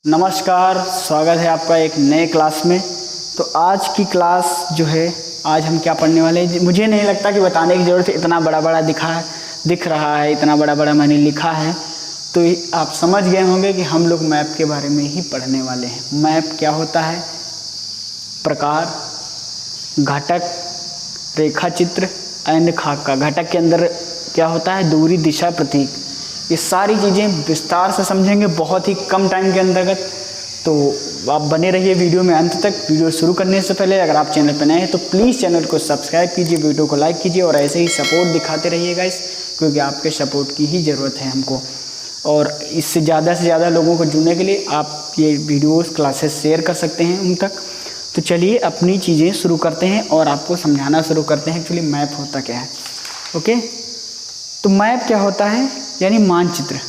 नमस्कार, स्वागत है आपका एक नए क्लास में। तो आज की क्लास जो है, आज हम क्या पढ़ने वाले हैं, मुझे नहीं लगता कि बताने की ज़रूरत है। इतना बड़ा बड़ा दिख रहा है, इतना बड़ा बड़ा मैंने लिखा है, तो आप समझ गए होंगे कि हम लोग मैप के बारे में ही पढ़ने वाले हैं। मैप क्या होता है? प्रकार, घटक, रेखा चित्र एंड खाका। घटक के अंदर क्या होता है? दूरी, दिशा, प्रतीक। ये सारी चीज़ें विस्तार से समझेंगे बहुत ही कम टाइम के अंतर्गत। तो आप बने रहिए वीडियो में अंत तक। वीडियो शुरू करने से पहले अगर आप चैनल पर नए हैं तो प्लीज़ चैनल को सब्सक्राइब कीजिए, वीडियो को लाइक कीजिए और ऐसे ही सपोर्ट दिखाते रहिएगा क्योंकि आपके सपोर्ट की ही ज़रूरत है हमको। और इससे ज़्यादा लोगों को जुड़ने के लिए आप ये वीडियोस क्लासेस शेयर कर सकते हैं उन तक। तो चलिए अपनी चीज़ें शुरू करते हैं और आपको समझाना शुरू करते हैं एक्चुअली मैप होता क्या है। ओके, तो मैप क्या होता है? यानी मानचित्र।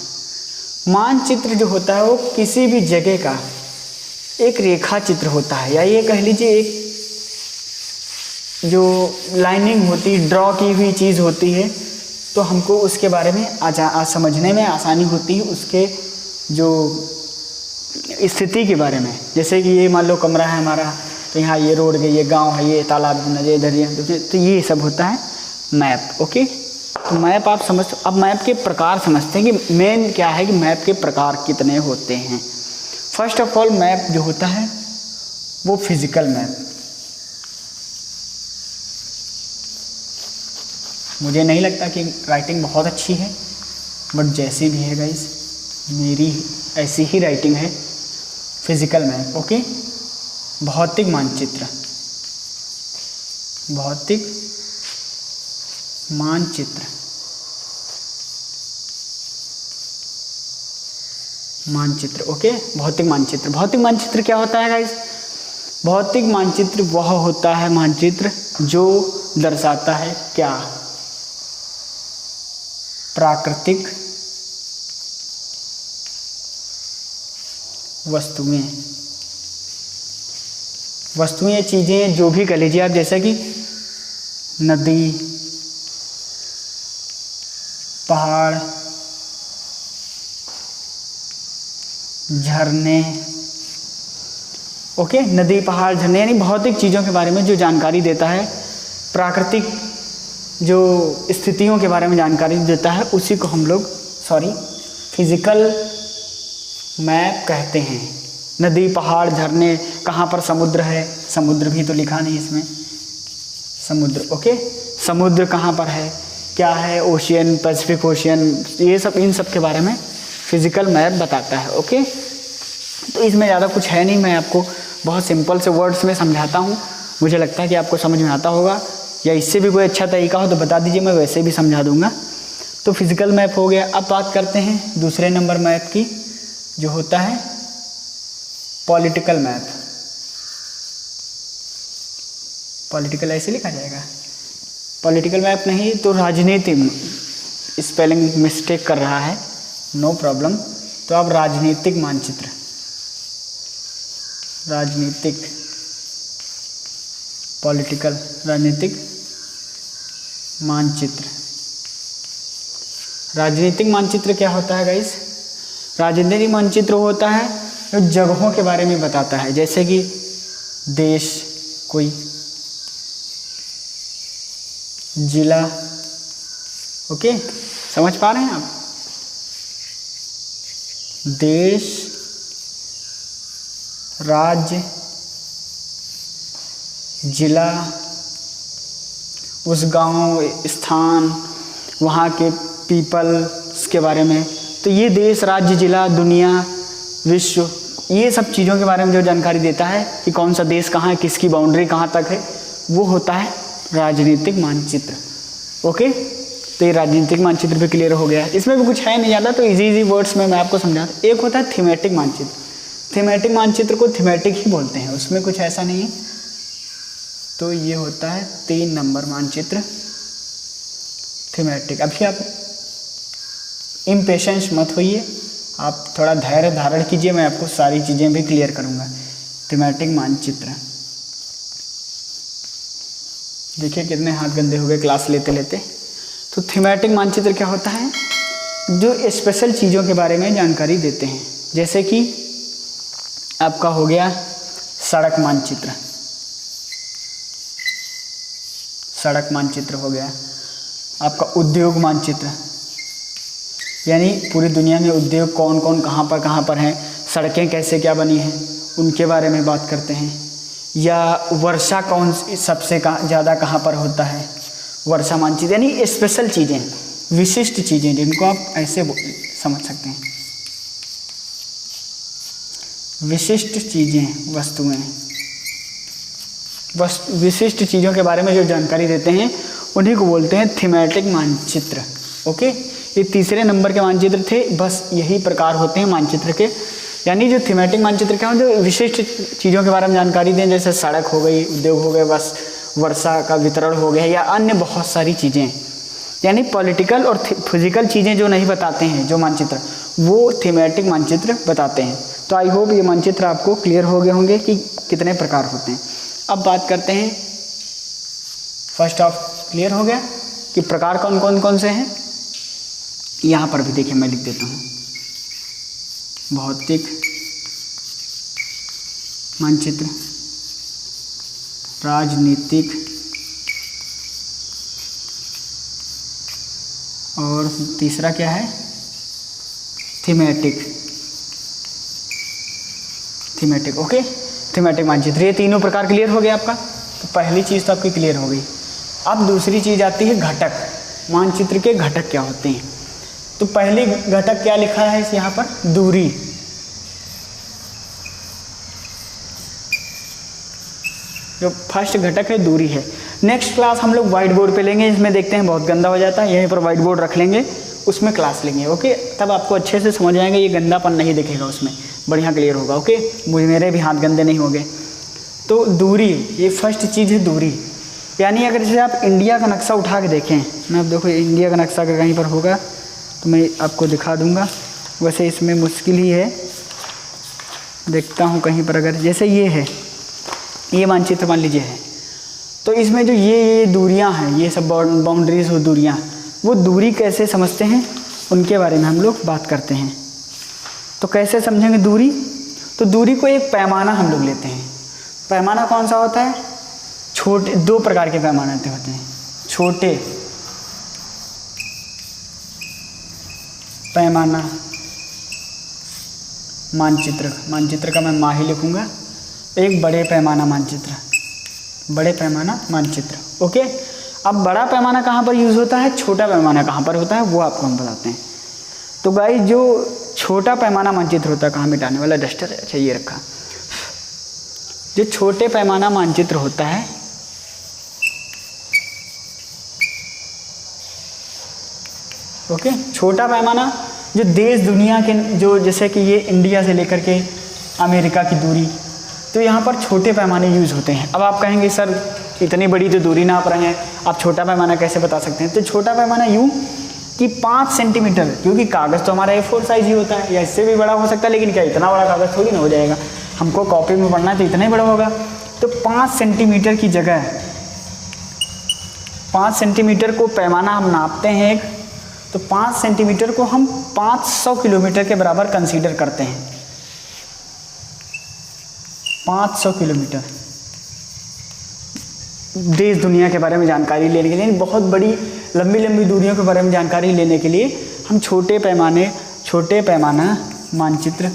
मानचित्र जो होता है वो किसी भी जगह का एक रेखा चित्र होता है, या ये कह लीजिए एक जो लाइनिंग होती है, ड्रॉ की हुई चीज़ होती है। तो हमको उसके बारे में समझने में आसानी होती है, उसके जो स्थिति के बारे में। जैसे कि ये मान लो कमरा है हमारा, तो यहाँ ये रोड है, ये गांव है, ये तालाब नदी इधर ये, तो ये सब होता है मैप। ओके, तो मैप आप समझते। अब मैप के प्रकार समझते हैं कि मेन क्या है, कि मैप के प्रकार कितने होते हैं। फर्स्ट ऑफ ऑल मैप जो होता है वो फिजिकल मैप। मुझे नहीं लगता कि राइटिंग बहुत अच्छी है, बट जैसी भी है गाइस, मेरी ऐसी ही राइटिंग है। Physical map. ओके, भौतिक मानचित्र। भौतिक मानचित्र, मानचित्र। ओके, भौतिक मानचित्र। भौतिक मानचित्र क्या होता है गाइस? भौतिक मानचित्र वह होता है मानचित्र जो दर्शाता है क्या? प्राकृतिक वस्तुएं, चीज़ें, जो भी कह लीजिए आप, जैसा कि नदी, पहाड़, झरने। ओके, नदी, पहाड़, झरने यानी भौतिक चीज़ों के बारे में जो जानकारी देता है, प्राकृतिक जो स्थितियों के बारे में जानकारी देता है, उसी को हम लोग फिजिकल मैप कहते हैं। नदी, पहाड़, झरने, कहाँ पर समुद्र है, समुद्र भी तो लिखा नहीं इसमें, समुद्र। ओके, समुद्र कहाँ पर है, क्या है, ओशियन, पैसिफिक ओशियन, ये सब, इन सब के बारे में फिजिकल मैप बताता है। ओके, तो इसमें ज़्यादा कुछ है नहीं, मैं आपको बहुत सिंपल से वर्ड्स में समझाता हूँ। मुझे लगता है कि आपको समझ में आता होगा, या इससे भी कोई अच्छा तरीका हो तो बता दीजिए, मैं वैसे भी समझा दूँगा। तो फिजिकल मैप हो गया। अब बात करते हैं दूसरे नंबर मैप की, जो होता है पॉलिटिकल मैप। पॉलिटिकल ऐसे लिखा जाएगा, पॉलिटिकल मैप नहीं तो राजनीतिक, स्पेलिंग मिस्टेक कर रहा है, नो प्रॉब्लम। तो अब राजनीतिक मानचित्र, राजनीतिक, पॉलिटिकल, राजनीतिक मानचित्र। राजनीतिक मानचित्र क्या होता है गाइस? राजनीतिक मानचित्र होता है जो जगहों के बारे में बताता है, जैसे कि देश, कोई जिला। ओके, समझ पा रहे हैं आप? देश, राज्य, जिला, उस गांव, स्थान, वहाँ के पीपल्स के बारे में। तो ये देश, राज्य, जिला, दुनिया, विश्व, ये सब चीज़ों के बारे में जो जानकारी देता है कि कौन सा देश कहाँ है, किसकी बाउंड्री कहाँ तक है, वो होता है राजनीतिक मानचित्र। ओके, तो ये राजनीतिक मानचित्र भी क्लियर हो गया है। इसमें भी कुछ है नहीं ज़्यादा, तो इजी वर्ड्स में मैं आपको समझाता। एक होता है थीमेटिक मानचित्र। थीमेटिक मानचित्र को थीमेटिक ही बोलते हैं, उसमें कुछ ऐसा नहीं है। तो ये होता है 3 नंबर मानचित्र, थीमेटिक। अभी आप इम्पेशेंस मत होइए, आप थोड़ा धैर्य धारण कीजिए, मैं आपको सारी चीज़ें भी क्लियर करूँगा। थीमेटिक मानचित्र, देखिए कितने हाथ गंदे हो गए क्लास लेते लेते। तो थीमेटिक मानचित्र क्या होता है? जो स्पेशल चीज़ों के बारे में जानकारी देते हैं, जैसे कि आपका हो गया सड़क मानचित्र, सड़क मानचित्र हो गया। आपका उद्योग मानचित्र, यानी पूरी दुनिया में उद्योग कौन कौन कहाँ पर हैं, सड़कें कैसे क्या बनी हैं, उनके बारे में बात करते हैं। या वर्षा कौन सबसे ज़्यादा कहाँ पर होता है, वर्षा मानचित्र, यानी स्पेशल चीज़ें, विशिष्ट चीज़ें जिनको आप ऐसे समझ सकते हैं, विशिष्ट चीज़ें, वस्तुएं, विशिष्ट चीज़ों के बारे में जो जानकारी देते हैं उन्हीं को बोलते हैं थीमेटिक मानचित्र। ओके, ये तीसरे नंबर के मानचित्र थे। बस यही प्रकार होते हैं मानचित्र के, यानी जो थीमेटिक मानचित्र क्या होते हैं, जो विशिष्ट चीज़ों के बारे में जानकारी दें, जैसे सड़क हो गई, उद्योग हो गए, बस वर्षा का वितरण हो गया, या अन्य बहुत सारी चीज़ें, यानी पॉलिटिकल और फिजिकल चीज़ें जो नहीं बताते हैं जो मानचित्र, वो थीमेटिक मानचित्र बताते हैं। तो आई होप ये मानचित्र आपको क्लियर हो गए होंगे कि कितने प्रकार होते हैं। अब बात करते हैं, फर्स्ट ऑफ क्लियर हो गया कि प्रकार कौन कौन से हैं। यहाँ पर भी देखिए मैं लिख देता हूँ, भौतिक मानचित्र, राजनीतिक, और तीसरा क्या है, थीमेटिक। ओके, थीमेटिक मानचित्र, ये तीनों प्रकार क्लियर हो गया आपका। तो पहली चीज़ तो आपकी क्लियर हो गई। अब दूसरी चीज़ आती है घटक, मानचित्र के घटक क्या होते हैं। तो पहली घटक क्या लिखा है यहाँ पर, दूरी। जो फर्स्ट घटक है दूरी है। नेक्स्ट क्लास हम लोग व्हाइट बोर्ड पे लेंगे, इसमें देखते हैं बहुत गंदा हो जाता है, यहीं पर व्हाइट बोर्ड रख लेंगे, उसमें क्लास लेंगे। ओके, तब आपको अच्छे से समझ आएगा, ये गंदापन नहीं दिखेगा उसमें, बढ़िया क्लियर होगा। ओके, मेरे भी हाथ गंदे नहीं होंगे। तो दूरी, ये फर्स्ट चीज़ है दूरी, यानी अगर जैसे आप इंडिया का नक्शा उठा के देखें, मैं अब देखो इंडिया का नक्शा अगर कहीं पर होगा तो मैं आपको दिखा दूंगा। वैसे इसमें मुश्किल ही है, देखता हूँ कहीं पर, अगर जैसे ये है, ये मानचित्र मान लीजिए है, तो इसमें जो ये दूरियां हैं, ये सब बाउंड्रीज हो, दूरियां, वो दूरी कैसे समझते हैं उनके बारे में हम लोग बात करते हैं। तो कैसे समझेंगे दूरी, तो दूरी को एक पैमाना हम लोग लेते हैं। पैमाना कौन सा होता है, छोटे, दो प्रकार के पैमाने होते हैं, छोटे पैमाना मानचित्र, मानचित्र का मैं माही लिखूंगा, एक बड़े पैमाना मानचित्र, बड़े पैमाना मानचित्र। ओके, अब बड़ा पैमाना कहाँ पर यूज़ होता है, छोटा पैमाना कहाँ पर होता है, वो आपको हम बताते हैं। तो गाइस, जो छोटा पैमाना मानचित्र होता है, कहाँ मिटाने वाला डस्टर है, अच्छा ये रखा, जो छोटे पैमाना मानचित्र होता है, ओके, छोटा पैमाना जो देश दुनिया के, जो जैसे कि ये इंडिया से लेकर के अमेरिका की दूरी, तो यहाँ पर छोटे पैमाने यूज़ होते हैं। अब आप कहेंगे सर इतनी बड़ी तो दूरी नाप रहे हैं, आप छोटा पैमाना कैसे बता सकते हैं। तो छोटा पैमाना यूँ कि 5 सेंटीमीटर, क्योंकि कागज़ तो हमारा A4 साइज ही होता है, या इससे भी बड़ा हो सकता है, लेकिन क्या इतना बड़ा कागज़ थोड़ी ना हो जाएगा, हमको कॉपी में पढ़ना है तो इतना ही बड़ा होगा। तो 5 सेंटीमीटर की जगह 5 सेंटीमीटर को पैमाना हम नापते हैं एक, तो 5 सेंटीमीटर को हम 500 किलोमीटर के बराबर कंसीडर करते हैं। 500 किलोमीटर, देश दुनिया के बारे में जानकारी लेने के लिए, बहुत बड़ी लंबी लंबी दूरियों के बारे में जानकारी लेने के लिए हम छोटे पैमाना मानचित्र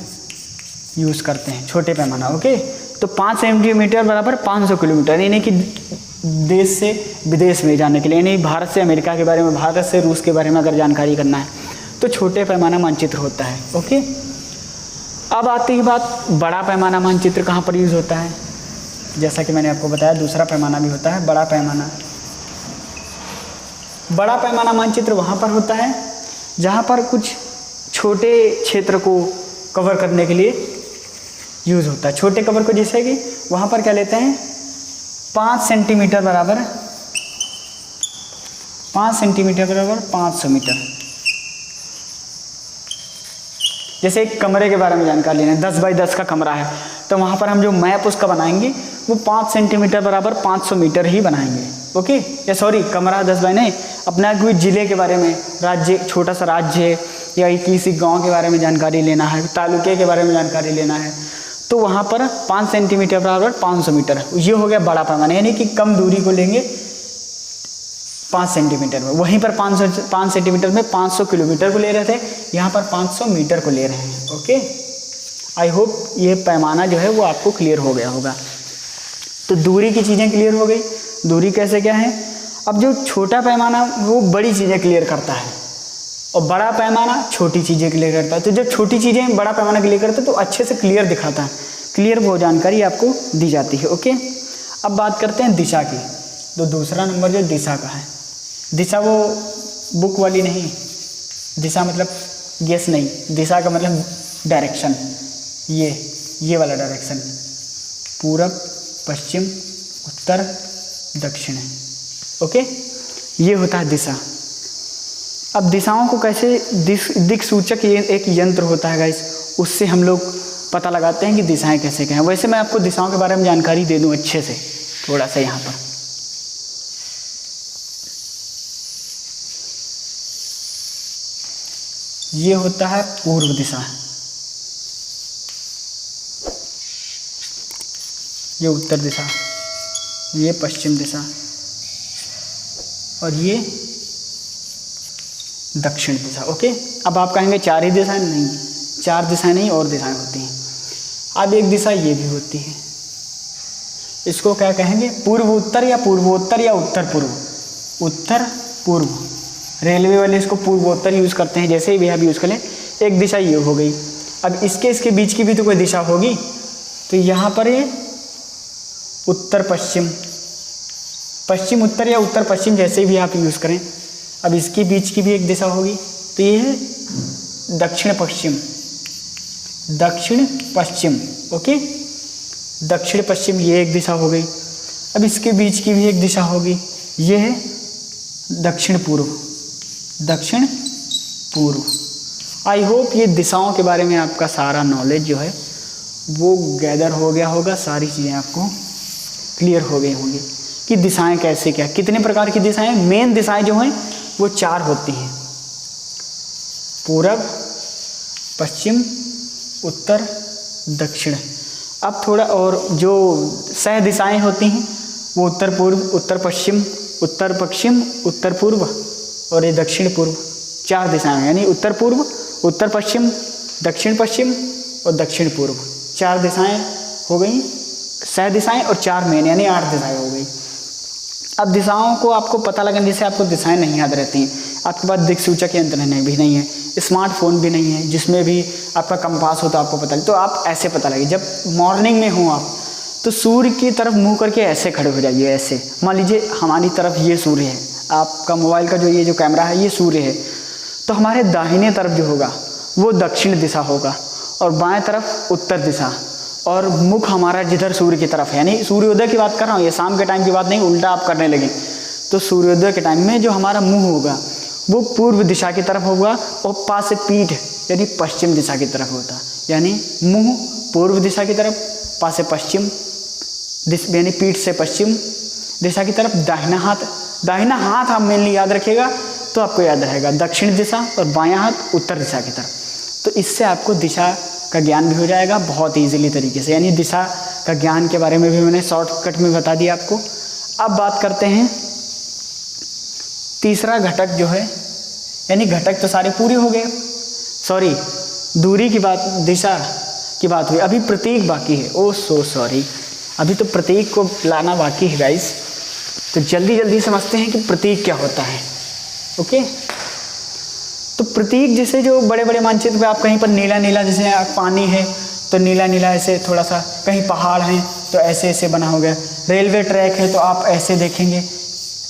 यूज़ करते हैं, छोटे पैमाना। ओके, तो 5 सेंटीमीटर बराबर 500 किलोमीटर, यानी कि देश से विदेश में जाने के लिए, यानी भारत से अमेरिका के बारे में, भारत से रूस के बारे में अगर जानकारी करना है तो छोटे पैमाना मानचित्र होता है। ओके, अब आती है बात, बड़ा पैमाना मानचित्र कहाँ पर यूज़ होता है। जैसा कि मैंने आपको बताया, दूसरा पैमाना भी होता है, बड़ा पैमाना। बड़ा पैमाना मानचित्र वहाँ पर होता है जहाँ पर कुछ छोटे क्षेत्र को कवर करने के लिए यूज़ होता है। छोटे कवर को, जैसे कि वहाँ पर क्या लेते हैं, 5 सेंटीमीटर बराबर 500 मीटर। जैसे एक कमरे के बारे में जानकारी लेना है, 10 बाई 10 का कमरा है, तो वहाँ पर हम जो मैप उसका बनाएंगे वो 5 सेंटीमीटर बराबर 500 मीटर ही बनाएंगे। ओके, या सॉरी, कमरा 10 बाई नहीं, अपना कोई ज़िले के बारे में, राज्य, छोटा सा राज्य है, या किसी गांव के बारे में जानकारी लेना है, तालुके के बारे में जानकारी लेना है, तो वहाँ पर 5 सेंटीमीटर बराबर 500 मीटर, ये हो गया बड़ा पैमाना, यानी कि कम दूरी को लेंगे 5 सेंटीमीटर में। वहीं पर 5 सेंटीमीटर में 500 किलोमीटर को ले रहे थे, यहाँ पर 500 मीटर को ले रहे हैं। ओके, आई होप ये पैमाना जो है वो आपको क्लियर हो गया होगा। तो दूरी की चीज़ें क्लियर हो गई, दूरी कैसे क्या है। अब जो छोटा पैमाना वो बड़ी चीज़ें क्लियर करता है और बड़ा पैमाना छोटी चीज़ें क्लियर करता है। तो जब छोटी चीज़ें बड़ा पैमाना क्लियर करता है तो अच्छे से क्लियर दिखाता है, क्लियर वो जानकारी आपको दी जाती है। ओके, अब बात करते हैं दिशा की। तो दूसरा नंबर जो दिशा का है, दिशा वो बुक वाली नहीं, दिशा मतलब गेस नहीं, दिशा का मतलब डायरेक्शन, ये वाला डायरेक्शन, पूरब पश्चिम उत्तर दक्षिण है। ओके, ये होता है दिशा। अब दिशाओं को कैसे दिक सूचक ये एक यंत्र होता है गाइस, उससे हम लोग पता लगाते हैं कि दिशाएं कैसे क्या हैं। वैसे मैं आपको दिशाओं के बारे में जानकारी दे दूं अच्छे से थोड़ा सा। यहाँ पर ये होता है पूर्व दिशा, ये उत्तर दिशा, ये पश्चिम दिशा और ये दक्षिण दिशा। ओके, अब आप कहेंगे 4 ही दिशाएं, नहीं, 4 दिशाएं नहीं और दिशाएं होती हैं। अब एक दिशा ये भी होती है, इसको क्या कहेंगे, पूर्व उत्तर या पूर्वोत्तर या उत्तर पूर्व। उत्तर पूर्व, रेलवे वाले इसको पूर्वोत्तर यूज़ करते हैं, जैसे भी आप यूज़ करें। एक दिशा ये हो गई। अब इसके बीच की भी तो कोई दिशा होगी, तो यहाँ पर ये उत्तर पश्चिम, पश्चिम उत्तर या उत्तर पश्चिम जैसे भी आप यूज़ करें। अब इसके बीच की भी एक दिशा होगी, तो ये है दक्षिण पश्चिम, दक्षिण पश्चिम। ओके, दक्षिण पश्चिम ये एक दिशा हो गई। अब इसके बीच की भी एक दिशा होगी, ये है दक्षिण पूर्व, दक्षिण पूर्व। आई होप ये दिशाओं के बारे में आपका सारा नॉलेज जो है वो गैदर हो गया होगा, सारी चीज़ें आपको क्लियर हो गई होंगी कि दिशाएं कैसे क्या, कितने प्रकार की दिशाएं। मेन दिशाएं जो हैं वो 4 होती हैं, पूरब पश्चिम उत्तर दक्षिण। अब थोड़ा और जो सह दिशाएं होती हैं वो उत्तर पूर्व, उत्तर पश्चिम, उत्तर पूर्व और ये दक्षिण पूर्व। 4 दिशाएं, यानी उत्तर पूर्व, उत्तर पश्चिम, दक्षिण पश्चिम और दक्षिण पूर्व। 4 दिशाएं हो गई सह दिशाएं और 4 मेन, यानी 8 दिशाएं हो गई। अब दिशाओं को आपको पता लगने से आपको दिशाएं नहीं याद रहती हैं। आपके पास दिक सूचक यंत्र भी नहीं है, स्मार्टफोन भी नहीं है जिसमें भी आपका कंपास हो तो आपको पता लगे। तो आप ऐसे पता लगे, जब मॉर्निंग में हो आप तो सूर्य की तरफ मुंह करके ऐसे खड़े हो जाइए। ऐसे मान लीजिए हमारी तरफ ये सूर्य है, आपका मोबाइल का जो कैमरा है ये सूर्य है, तो हमारे दाहिने तरफ जो होगा वो दक्षिण दिशा होगा और बाएं तरफ उत्तर दिशा, और मुख हमारा जिधर सूर्य की तरफ है, यानी सूर्योदय की बात कर रहा हूँ, ये शाम के टाइम की बात नहीं, उल्टा आप करने लगे। तो सूर्योदय के टाइम में जो हमारा मुंह होगा वो पूर्व दिशा की तरफ होगा और पास से पीठ यानी पश्चिम दिशा की तरफ होता, यानी मुंह पूर्व दिशा की तरफ, पास से पश्चिम यानी पीठ से पश्चिम दिशा की तरफ। दाहिना हाथ आप मेनली याद रखिएगा तो आपको याद रहेगा दक्षिण दिशा और बायां हाथ उत्तर दिशा की तरफ। तो इससे आपको दिशा का ज्ञान भी हो जाएगा बहुत ईजिली तरीके से, यानी दिशा का ज्ञान के बारे में भी मैंने शॉर्टकट में बता दिया आपको। अब बात करते हैं तीसरा घटक जो है, यानी घटक तो सारे पूरे हो गए, सॉरी दूरी की बात, दिशा की बात हुई, अभी प्रतीक बाकी है। ओ सो सॉरी, अभी तो प्रतीक को लाना बाकी है गाइस। तो जल्दी समझते हैं कि प्रतीक क्या होता है। ओके, तो प्रतीक जैसे जो बड़े बड़े मानचित्र पे आप कहीं पर नीला नीला, जैसे पानी है तो नीला नीला ऐसे थोड़ा सा, कहीं पहाड़ हैं तो ऐसे ऐसे बना हो गया, रेलवे ट्रैक है तो आप ऐसे देखेंगे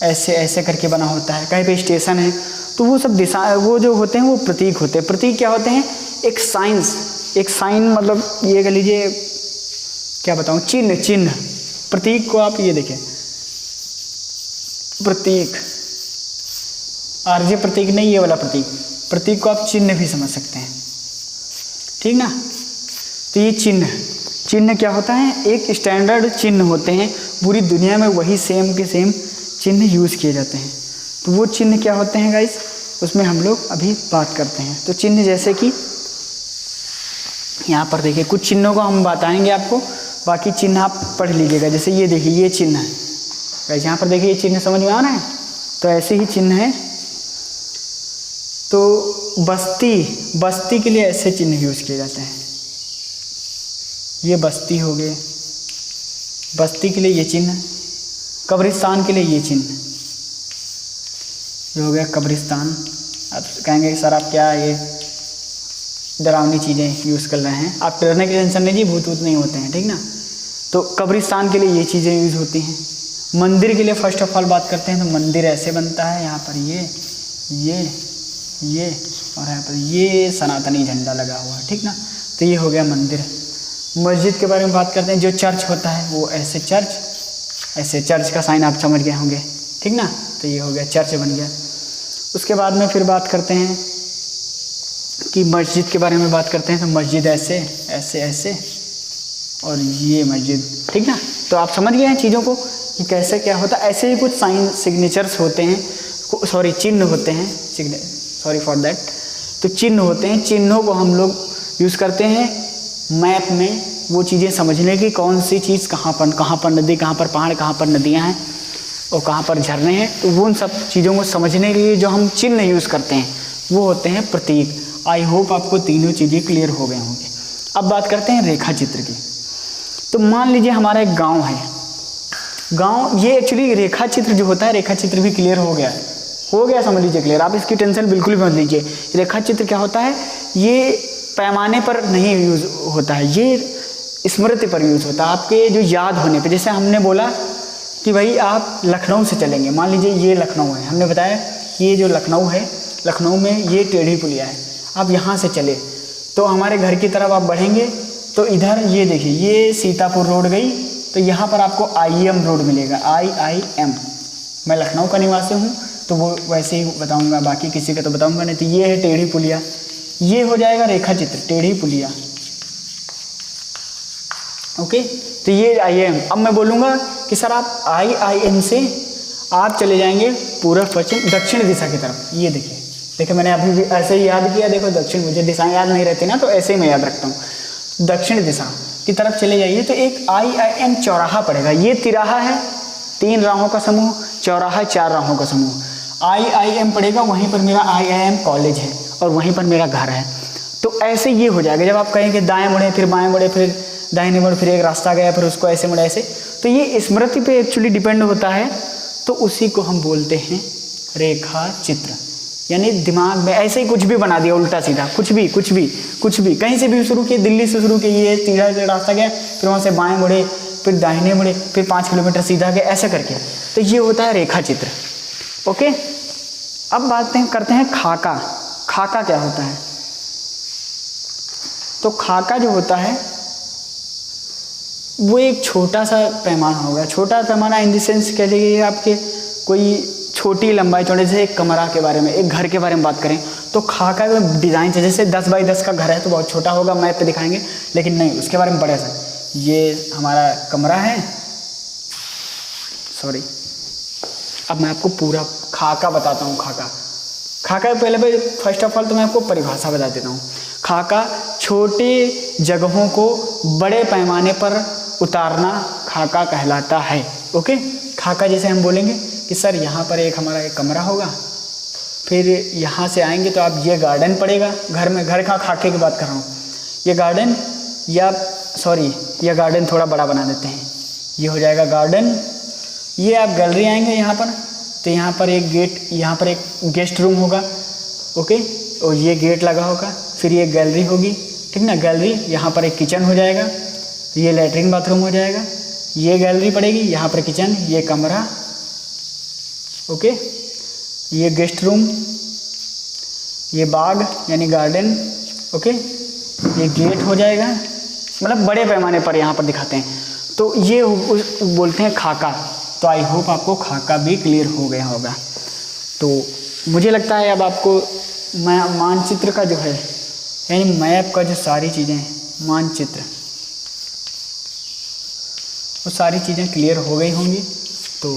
ऐसे ऐसे करके बना होता है, कहीं पे स्टेशन है, तो वो सब दिशा वो जो होते हैं वो प्रतीक होते हैं। प्रतीक क्या होते हैं, एक साइन मतलब ये कह लीजिए क्या बताऊँ, चिन्ह। प्रतीक को आप ये देखें, प्रतीक आरजे प्रतीक नहीं, ये वाला प्रतीक को आप चिन्ह भी समझ सकते हैं, ठीक ना। तो ये चिन्ह क्या होता है, एक स्टैंडर्ड चिन्ह होते हैं, पूरी दुनिया में वही सेम के सेम चिन्ह यूज़ किए जाते हैं। तो वो चिन्ह क्या होते हैं गाइस, उसमें हम लोग अभी बात करते हैं। तो चिन्ह जैसे कि यहाँ पर देखिए कुछ चिन्हों को हम बताएंगे आपको, बाकी चिन्ह आप पढ़ लीजिएगा। जैसे ये देखिए ये चिन्ह है, गाइस यहाँ पर देखिए ये चिन्ह समझ में आ रहा है, तो ऐसे ही चिन्ह है। तो बस्ती के लिए ऐसे चिन्ह यूज़ किए जाते हैं। ये बस्ती हो गए, बस्ती के लिए ये चिन्ह, कब्रिस्तान के लिए ये चिन्ह, ये हो गया कब्रिस्तान। आप कहेंगे सर आप क्या ये डरावनी चीज़ें यूज़ कर रहे हैं, आप डरने की टेंशन नहीं, जी भूत नहीं होते हैं, ठीक ना। तो कब्रिस्तान के लिए ये चीज़ें यूज़ होती हैं। मंदिर के लिए फर्स्ट ऑफ ऑल बात करते हैं तो मंदिर ऐसे बनता है, यहाँ पर ये और यहाँ पर ये सनातनी झंडा लगा हुआ है, ठीक ना। तो ये हो गया मंदिर। मस्जिद के बारे में बात करते हैं, जो चर्च होता है वो ऐसे चर्च का साइन आप समझ गए होंगे, ठीक ना। तो ये हो गया चर्च बन गया। उसके बाद में फिर बात करते हैं कि मस्जिद के बारे में बात करते हैं तो मस्जिद ऐसे और ये मस्जिद, ठीक ना। तो आप समझ गए हैं चीज़ों को कि कैसे क्या होता है। ऐसे ही कुछ साइन सिग्नेचर्स होते हैं, चिन्ह होते हैं, सॉरी फॉर दैट। तो चिन्ह होते हैं, चिन्हों को हम लोग यूज़ करते हैं मैप में वो चीज़ें समझने की, कौन सी चीज़ कहाँ पर नदी, कहाँ पर पहाड़, कहाँ पर नदियाँ हैं और कहाँ पर झरने हैं। तो वो उन सब चीज़ों को समझने के लिए जो हम चिन्ह यूज़ करते हैं वो होते हैं प्रतीक। आई होप आपको तीनों चीज़ें क्लियर हो गए होंगे। अब बात करते हैं रेखा चित्र की। तो मान लीजिए हमारा एक गाँव है, ये एक्चुअली रेखा चित्र जो होता है, रेखा चित्र भी क्लियर हो गया समझ लीजिए क्लियर। आप इसकी टेंशन बिल्कुल भी मत लीजिए। रेखा चित्र क्या होता है, ये पैमाने पर नहीं यूज़ होता है, ये स्मृति पर यूज़ होता है, आपके जो याद होने पे। जैसे हमने बोला कि भाई आप लखनऊ से चलेंगे, मान लीजिए ये लखनऊ है, हमने बताया कि ये जो लखनऊ है, लखनऊ में ये टेढ़ी पुलिया है, आप यहाँ से चले तो हमारे घर की तरफ आप बढ़ेंगे तो इधर ये देखिए ये सीतापुर रोड गई, तो यहाँ पर आपको IM रोड मिलेगा, IIM। मैं लखनऊ का निवासी हूँ तो वो वैसे ही बताऊँगा, बाकी किसी का तो बताऊँगा नहीं। तो ये है टेढ़ी पुलिया, ये हो जाएगा रेखा चित्र टेढ़ी पुलिया, ओके। तो ये IIM। अब मैं बोलूँगा कि सर आप IIM से आप चले जाएंगे पूर्व पश्चिम दक्षिण दिशा की तरफ। ये देखिए मैंने अभी भी ऐसे ही याद किया, देखो दक्षिण, मुझे दिशाएं याद नहीं रहती ना तो ऐसे ही मैं याद रखता हूँ। दक्षिण दिशा की तरफ चले जाइए तो एक IIM चौराहा पड़ेगा। ये तिराहा है 3 राहों का समूह, चौराहा 4 राहों का समूह। IIM पड़ेगा, वहीं पर मेरा IIM कॉलेज है और वहीं पर मेरा घर है। तो ऐसे ये हो जाएगा। जब आप कहेंगे दाएं मुड़े, फिर बाएं मुड़े, फिर दाहिने मुड़े, फिर एक रास्ता गया, फिर उसको ऐसे मुड़े, ऐसे, तो ये स्मृति पे एक्चुअली डिपेंड होता है। तो उसी को हम बोलते हैं रेखा चित्र। यानी दिमाग में ऐसे ही कुछ भी बना दिया उल्टा सीधा, कुछ भी कहीं से भी शुरू किए, दिल्ली से शुरू किए, ये सीधा रास्ता गया, फिर वहाँ से बाएं मुड़े, फिर दाहिने मुड़े, फिर 5 किलोमीटर सीधा गया, ऐसा करके। तो ये होता है रेखा चित्र, ओके। अब बात करते हैं खाका क्या होता है। तो खाका जो होता है वो एक छोटा सा पैमाना होगा। छोटा पैमाना इन द सेंस कह लीजिए आपके कोई छोटी लंबाई चौड़े, जैसे एक कमरा के बारे में, एक घर के बारे में बात करें तो खाका में डिज़ाइन है। जैसे 10 बाई 10 का घर है तो बहुत छोटा होगा, मैप पे दिखाएंगे, लेकिन नहीं, उसके बारे में बड़ा सा। ये हमारा कमरा है, सॉरी, अब मैं आपको पूरा खाका बताता हूँ। खाका पहले फर्स्ट ऑफ ऑल तो मैं आपको परिभाषा बता देता हूँ। खाका छोटे जगहों को बड़े पैमाने पर उतारना खाका कहलाता है, ओके। खाका जैसे हम बोलेंगे कि सर यहाँ पर एक हमारा एक कमरा होगा, फिर यहाँ से आएंगे तो आप ये गार्डन पड़ेगा, घर का खाके की बात कर रहा हूँ। ये गार्डन या गार्डन थोड़ा बड़ा बना देते हैं, ये हो जाएगा गार्डन। ये आप गैलरी आएंगे यहाँ पर तो यहाँ पर एक गेस्ट रूम होगा, ओके, और ये गेट लगा होगा, फिर ये गैलरी होगी, ठीक ना। गैलरी, यहाँ पर एक किचन हो जाएगा, ये लैट्रिन बाथरूम हो जाएगा, ये गैलरी पड़ेगी, यहाँ पर किचन, ये कमरा, ओके, ये गेस्ट रूम, ये बाग यानी गार्डन, ओके, ये गेट हो जाएगा। मतलब बड़े पैमाने पर यहाँ पर दिखाते हैं, तो ये बोलते हैं खाका। तो आई होप आपको खाका भी क्लियर हो गया होगा। तो मुझे लगता है अब आपको मानचित्र का जो है, यानी मैप का जो सारी चीज़ें हैं, मानचित्र, वो सारी चीज़ें क्लियर हो गई होंगी। तो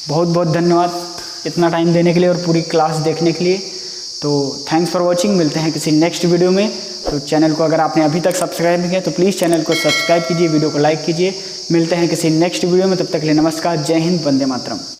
बहुत बहुत धन्यवाद इतना टाइम देने के लिए और पूरी क्लास देखने के लिए। तो थैंक्स फॉर वॉचिंग। मिलते हैं किसी नेक्स्ट वीडियो में। तो चैनल को अगर आपने अभी तक सब्सक्राइब नहीं किया तो प्लीज़ चैनल को सब्सक्राइब कीजिए, वीडियो को लाइक कीजिए। मिलते हैं किसी नेक्स्ट वीडियो में, तब तक के लिए नमस्कार, जय हिंद, वंदे मातरम।